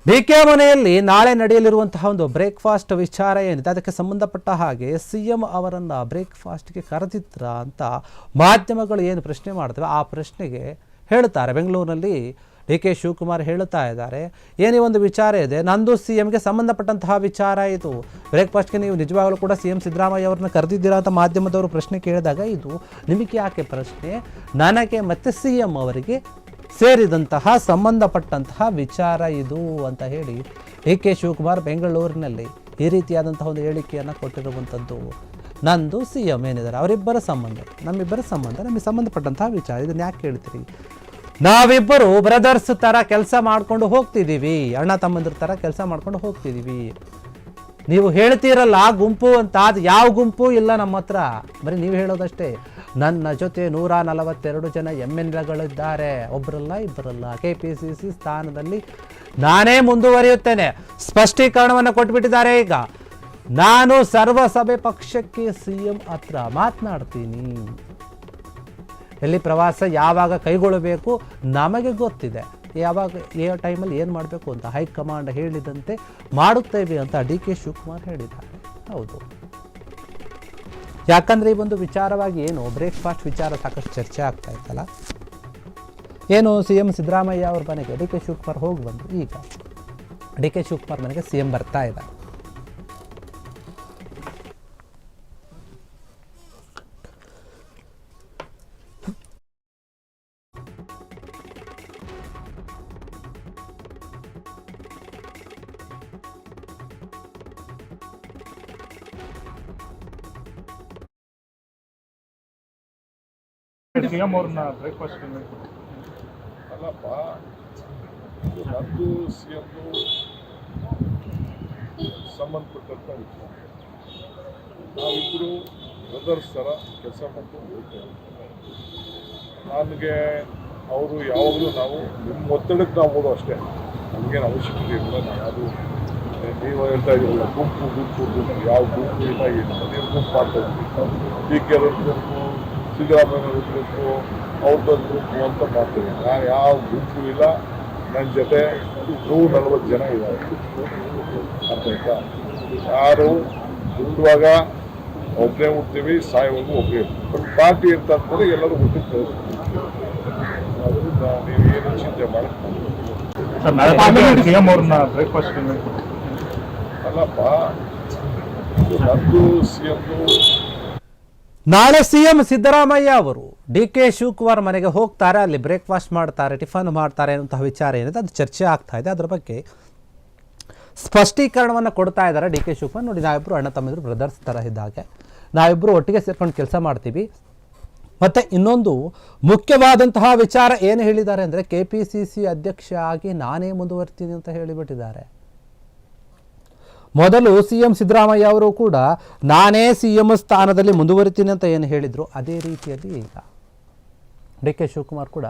DK ಮನೆಯಲ್ಲಿ ನಾಳೆ ನಡೆಯಲಿರುವಂತಹ ಒಂದು ಬ್ರೇಕ್ಫಾಸ್ಟ್ ವಿಚಾರ ಏನಿದೆ ಅದಕ್ಕೆ ಸಂಬಂಧಪಟ್ಟ ಹಾಗೆ ಸಿಎಂ ಅವರನ್ನು ಬ್ರೇಕ್ಫಾಸ್ಟ್ಗೆ ಕರೆದಿದ್ರ ಅಂತ ಮಾಧ್ಯಮಗಳು ಏನು ಪ್ರಶ್ನೆ ಮಾಡ್ತವೆ ಆ ಪ್ರಶ್ನೆಗೆ ಹೇಳ್ತಾರೆ. ಬೆಂಗಳೂರಿನಲ್ಲಿ ಡಿ ಕೆ ಶಿವಕುಮಾರ್ ಹೇಳುತ್ತಾ ಇದ್ದಾರೆ, ಏನೇ ಒಂದು ವಿಚಾರ ಇದೆ, ನಂದು ಸಿಎಂಗೆ ಸಂಬಂಧಪಟ್ಟಂತಹ ವಿಚಾರ ಇದು. ಬ್ರೇಕ್ಫಾಸ್ಟ್ಗೆ ನೀವು ನಿಜವಾಗಲೂ ಕೂಡ ಸಿಎಂ ಸಿದ್ದರಾಮಯ್ಯ ಅವ್ರನ್ನ ಕರೆದಿದ್ದೀರಾ ಅಂತ ಮಾಧ್ಯಮದವರು ಪ್ರಶ್ನೆ ಕೇಳಿದಾಗ ಇದು ನಿಮಗೆ ಯಾಕೆ ಪ್ರಶ್ನೆ, ನನಗೆ ಮತ್ತು ಸಿಎಂ ಅವರಿಗೆ ಸೇರಿದಂತಹ ಸಂಬಂಧಪಟ್ಟಂತಹ ವಿಚಾರ ಇದು ಅಂತ ಹೇಳಿ ಡಿ ಕೆ ಶಿವಕುಮಾರ್ ಬೆಂಗಳೂರಿನಲ್ಲಿ ಈ ರೀತಿಯಾದಂತಹ ಒಂದು ಹೇಳಿಕೆಯನ್ನು ಕೊಟ್ಟಿರುವಂಥದ್ದು. ನಂದು ಸಿಎಂ ಏನಿದ್ದಾರೆ ಅವರಿಬ್ಬರ ಸಂಬಂಧ, ನಮ್ಮಿಬ್ಬರ ಸಂಬಂಧ, ನಮಗೆ ಸಂಬಂಧಪಟ್ಟಂತಹ ವಿಚಾರ. ಇದನ್ನು ಯಾಕೆ ಕೇಳ್ತೀರಿ? ನಾವಿಬ್ಬರು ಬ್ರದರ್ಸ್ ಥರ ಕೆಲಸ ಮಾಡ್ಕೊಂಡು ಹೋಗ್ತಿದ್ದೀವಿ, ಅಣ್ಣ ತಮ್ಮಂದ್ರ ಥರ ಕೆಲಸ ಮಾಡ್ಕೊಂಡು ಹೋಗ್ತಿದ್ದೀವಿ. ನೀವು ಹೇಳ್ತೀರಲ್ಲ ಗುಂಪು ಅಂತ, ಅದು ಯಾವ ಗುಂಪು ಇಲ್ಲ ನಮ್ಮ ಹತ್ರ, ಬರೀ ನೀವು ಹೇಳೋದಷ್ಟೇ. ನನ್ನ ಜೊತೆ 142 ಜನ MLAಗಳಿದ್ದಾರೆ, ಒಬ್ಬರಲ್ಲ ಇಬ್ಬರಲ್ಲ. KPCC ಸ್ಥಾನದಲ್ಲಿ ನಾನೇ ಮುಂದುವರಿಯುತ್ತೇನೆ, ಸ್ಪಷ್ಟೀಕರಣವನ್ನು ಕೊಟ್ಬಿಟ್ಟಿದ್ದಾರೆ. ಈಗ ನಾನು ಸರ್ವಸಭೆ ಪಕ್ಷಕ್ಕೆ ಸಿಎಂ ಹತ್ರ ಮಾತನಾಡ್ತೀನಿ. ಎಲ್ಲಿ ಪ್ರವಾಸ ಯಾವಾಗ ಕೈಗೊಳ್ಳಬೇಕು ನಮಗೆ ಗೊತ್ತಿದೆ, ಯಾವಾಗ ಯಾವ ಟೈಮಲ್ಲಿ ಏನು ಮಾಡಬೇಕು ಅಂತ ಹೈಕಮಾಂಡ್ ಹೇಳಿದಂತೆ ಮಾಡುತ್ತೇವೆ ಅಂತ ಡಿ ಕೆ ಶಿವಕುಮಾರ್ ಹೇಳಿದ್ದಾರೆ. ಹೌದು, ಯಾಕಂದರೆ ಈ ಒಂದು ವಿಚಾರವಾಗಿ ಏನು ಬ್ರೇಕ್ಫಾಸ್ಟ್ ವಿಚಾರ ಸಾಕಷ್ಟು ಚರ್ಚೆ ಆಗ್ತಾ ಇತ್ತಲ್ಲ. ಏನು ಸಿಎಂ ಸಿದ್ದರಾಮಯ್ಯ ಅವ್ರ ಮನೆಗೆ ಡಿ ಕೆ ಶಿವಕುಮಾರ್ ಹೋಗಿ ಬಂದು, ಈಗ ಡಿ ಕೆ ಶಿವಕುಮಾರ್ ಮನೆಗೆ ಸಿಎಂ ಬರ್ತಾ ಇದ್ದಾರೆ. ಸಿಎಂ ಅವ್ರನ್ನ ಬ್ರೇಕ್ಫಾಸ್ಟ್ ಅಲ್ಲಪ್ಪ, ನಂದು ಸಿಎಂ ಸಂಬಂಧಪಟ್ಟಂಥ ವಿಚಾರ. ನಾವಿಬ್ಬರು ಬ್ರದರ್ಸ್ ಥರ ಕೆಲಸ ಮಾಡ್ಕೊಂಡು ಹೋಗ್ತೇವೆ. ನನಗೆ ಅವರು ಯಾವಾಗಲೂ ನಾವು ನಿಮ್ಮ ಒತ್ತಡಕ್ಕೆ ನಾವು ಹೋದೋ ಅಷ್ಟೇ, ನಮಗೇನು ಅವಶ್ಯಕತೆ ಇಲ್ಲ. ನಾವು ಯಾವುದು ನೀವು ಹೇಳ್ತಾ ಇದ್ದೀರಲ್ಲ ಗುಂಪು ಗುಂಪು ಗುಂಪು, ಯಾವ ಗುಂಪು ಇಲ್ಲ, ಏನು ನೀವು ಗುಂಪು ಮಾಡ್ತಾ ಇದ್ದೀವಿ. ಡಿ ಕೆ ಗುಂಪು, ಸಿದ್ದರಾಮಯ್ಯ ಗುಂಪು, ಅವ್ರದ್ದೊಂದು ಗುಂಪು ಅಂತ ಮಾಡ್ತೀವಿ. ನಾನು ಯಾವ ಗುಂಪು ಇಲ್ಲ. ನನ್ನ ಜೊತೆ 140 ಜನ ಇದ್ದಾರೆ. ಅರ್ಥ ಆಯ್ತಾ? ಯಾರು ಹುಟ್ಟುವಾಗ ಒಬ್ಬನೇ ಹುಡ್ತೀವಿ, ಸಾಯೋವರೆಗೂ ಒಬ್ಬರೇ ಇರ್ತೀವಿ. ಬಟ್ ಪಾರ್ಟಿ ಅಂತ ಅಂದ್ಮೇಲೆ ಎಲ್ಲರೂ ಹುಟ್ಟಿಗೆ ಕಳಿಸ್ತೀವಿ. ಅದರಿಂದ ನೀವು ಏನು ಚಿಂತೆ ಮಾಡ್ಕೊಂಡು ಸಿಎಂ ಅವ್ರನ್ನ ಬ್ರೇಕ್ಫಾಸ್ಟ್ ಅಲ್ಲಪ್ಪ, ನಂದು ಸಿಎಂ ನಾಳೆ ಸಿಎಂ ಸಿದ್ದರಾಮಯ್ಯ ಅವರು ಡಿ ಕೆ ಶಿವಕುಮಾರ್ ಮನೆಗೆ ಹೋಗ್ತಾರೆ, ಅಲ್ಲಿ ಬ್ರೇಕ್ಫಾಸ್ಟ್ ಮಾಡ್ತಾರೆ, ಟಿಫನ್ ಮಾಡ್ತಾರೆ ಅನ್ನುವಂತಹ ವಿಚಾರ ಏನಿದೆ ಅದು ಚರ್ಚೆ ಆಗ್ತಾ ಇದೆ. ಅದರ ಬಗ್ಗೆ ಸ್ಪಷ್ಟೀಕರಣವನ್ನು ಕೊಡ್ತಾ ಇದ್ದಾರೆ ಡಿ ಕೆ ಶಿವಕುಮಾರ್. ನೋಡಿ, ನಾವಿಬ್ಬರು ಅಣ್ಣ ತಮ್ಮಿದ್ರು ಬ್ರದರ್ಸ್ ಥರ ಇದ್ದಾಗೆ ನಾವಿಬ್ಬರು ಒಟ್ಟಿಗೆ ಸೇರ್ಕೊಂಡು ಕೆಲಸ ಮಾಡ್ತೀವಿ. ಮತ್ತು ಇನ್ನೊಂದು ಮುಖ್ಯವಾದಂತಹ ವಿಚಾರ ಏನು ಹೇಳಿದ್ದಾರೆ ಅಂದರೆ, KPCC ಅಧ್ಯಕ್ಷ ಆಗಿ ನಾನೇ ಮುಂದುವರ್ತೀನಿ ಅಂತ ಹೇಳಿಬಿಟ್ಟಿದ್ದಾರೆ. ಮೊದಲು ಸಿಎಂ ಸಿದ್ದರಾಮಯ್ಯ ಅವರು ಕೂಡ ನಾನೇ ಸಿಎಂ ಸ್ಥಾನದಲ್ಲಿ ಮುಂದುವರಿತೀನಿ ಅಂತ ಏನು ಹೇಳಿದರು, ಅದೇ ರೀತಿಯಲ್ಲಿ ಈಗ ಡಿ ಕೆ ಶಿವಕುಮಾರ್ ಕೂಡ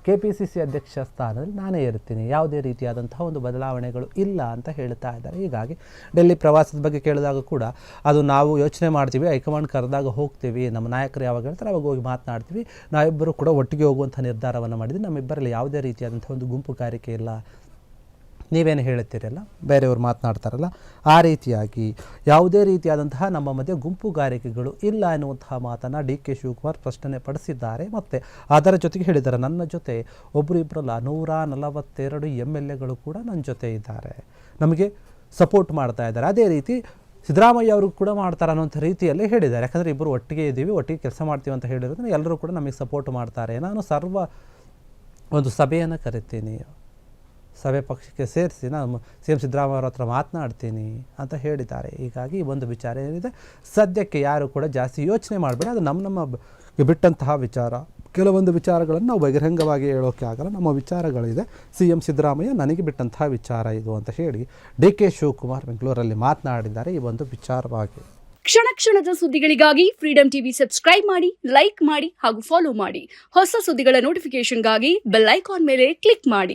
KPCC ಅಧ್ಯಕ್ಷ ಸ್ಥಾನದಲ್ಲಿ ನಾನೇ ಇರ್ತೀನಿ, ಯಾವುದೇ ರೀತಿಯಾದಂತಹ ಒಂದು ಬದಲಾವಣೆಗಳು ಇಲ್ಲ ಅಂತ ಹೇಳ್ತಾ ಇದ್ದಾರೆ. ಹೀಗಾಗಿ ಡೆಲ್ಲಿ ಪ್ರವಾಸದ ಬಗ್ಗೆ ಕೇಳಿದಾಗ ಕೂಡ ಅದು ನಾವು ಯೋಚನೆ ಮಾಡ್ತೀವಿ, ಹೈಕಮಾಂಡ್ ಕರೆದಾಗ ಹೋಗ್ತೀವಿ, ನಮ್ಮ ನಾಯಕರು ಯಾವಾಗ ಹೇಳ್ತಾರೆ ಅವಾಗ ಹೋಗಿ ಮಾತನಾಡ್ತೀವಿ, ನಾವಿಬ್ಬರು ಕೂಡ ಒಟ್ಟಿಗೆ ಹೋಗುವಂಥ ನಿರ್ಧಾರವನ್ನು ಮಾಡಿದ್ವಿ, ನಮ್ಮಿಬ್ಬರಲ್ಲಿ ಯಾವುದೇ ರೀತಿಯಾದಂಥ ಒಂದು ಗುಂಪುಗಾರಿಕೆ ಇಲ್ಲ, ನೀವೇನು ಹೇಳುತ್ತೀರಲ್ಲ, ಬೇರೆಯವರು ಮಾತನಾಡ್ತಾರಲ್ಲ ಆ ರೀತಿಯಾಗಿ ಯಾವುದೇ ರೀತಿಯಾದಂತಹ ನಮ್ಮ ಮಧ್ಯೆ ಗುಂಪುಗಾರಿಕೆಗಳು ಇಲ್ಲ ಎನ್ನುವಂತಹ ಮಾತನ್ನು ಡಿ ಕೆ ಶಿವಕುಮಾರ್ ಪ್ರಶ್ನೆ ಪಡಿಸಿದ್ದಾರೆ. ಮತ್ತು ಅದರ ಜೊತೆಗೆ ಹೇಳಿದ್ದಾರೆ, ನನ್ನ ಜೊತೆ ಒಬ್ಬರು ಇಬ್ಬರಲ್ಲ 142 MLAಗಳು ಕೂಡ ನನ್ನ ಜೊತೆ ಇದ್ದಾರೆ, ನಮಗೆ ಸಪೋರ್ಟ್ ಮಾಡ್ತಾ ಇದ್ದಾರೆ. ಅದೇ ರೀತಿ ಸಿದ್ದರಾಮಯ್ಯ ಅವರು ಕೂಡ ಮಾಡ್ತಾರೆ ಅನ್ನೋಂಥ ರೀತಿಯಲ್ಲಿ ಹೇಳಿದ್ದಾರೆ. ಯಾಕಂದರೆ ಇಬ್ಬರು ಒಟ್ಟಿಗೆ ಇದ್ದೀವಿ, ಒಟ್ಟಿಗೆ ಕೆಲಸ ಮಾಡ್ತೀವಿ ಅಂತ ಹೇಳಿರೋದನ್ನು ಎಲ್ಲರೂ ಕೂಡ ನಮಗೆ ಸಪೋರ್ಟ್ ಮಾಡ್ತಾರೆ. ನಾನು ಒಂದು ಸಭೆಯನ್ನು ಕರಿತೀನಿ, ಸಭೆ ಪಕ್ಷಕ್ಕೆ ಸೇರಿಸಿ ನಾನು ಸಿಎಂ ಸಿದ್ದರಾಮಯ್ಯ ಅವ್ರ ಹತ್ರ ಮಾತನಾಡ್ತೀನಿ ಅಂತ ಹೇಳಿದ್ದಾರೆ. ಹೀಗಾಗಿ ಈ ಒಂದು ವಿಚಾರ ಏನಿದೆ ಸದ್ಯಕ್ಕೆ ಯಾರು ಕೂಡ ಜಾಸ್ತಿ ಯೋಚನೆ ಮಾಡಬೇಡಿ, ಅದು ನಮ್ಮ ಬಿಟ್ಟಂತಹ ವಿಚಾರ. ಕೆಲವೊಂದು ವಿಚಾರಗಳನ್ನು ನಾವು ಬಹಿರಂಗವಾಗಿ ಹೇಳೋಕ್ಕೆ ಆಗಲ್ಲ, ನಮ್ಮ ವಿಚಾರಗಳಿದೆ, ಸಿಎಂ ಸಿದ್ದರಾಮಯ್ಯ ನನಗೆ ಬಿಟ್ಟಂತಹ ವಿಚಾರ ಇದು ಅಂತ ಹೇಳಿ ಡಿ ಕೆ ಶಿವಕುಮಾರ್ ಬೆಂಗಳೂರಲ್ಲಿ ಮಾತನಾಡಿದ್ದಾರೆ ಈ ಒಂದು ವಿಚಾರವಾಗಿ. ಕ್ಷಣ ಕ್ಷಣದ ಸುದ್ದಿಗಳಿಗಾಗಿ ಫ್ರೀಡಂ ಟಿವಿ ಸಬ್ಸ್ಕ್ರೈಬ್ ಮಾಡಿ, ಲೈಕ್ ಮಾಡಿ ಹಾಗೂ ಫಾಲೋ ಮಾಡಿ. ಹೊಸ ಸುದ್ದಿಗಳ ನೋಟಿಫಿಕೇಶನ್ಗಾಗಿ ಬೆಲ್ ಐಕಾನ್ ಮೇಲೆ ಕ್ಲಿಕ್ ಮಾಡಿ.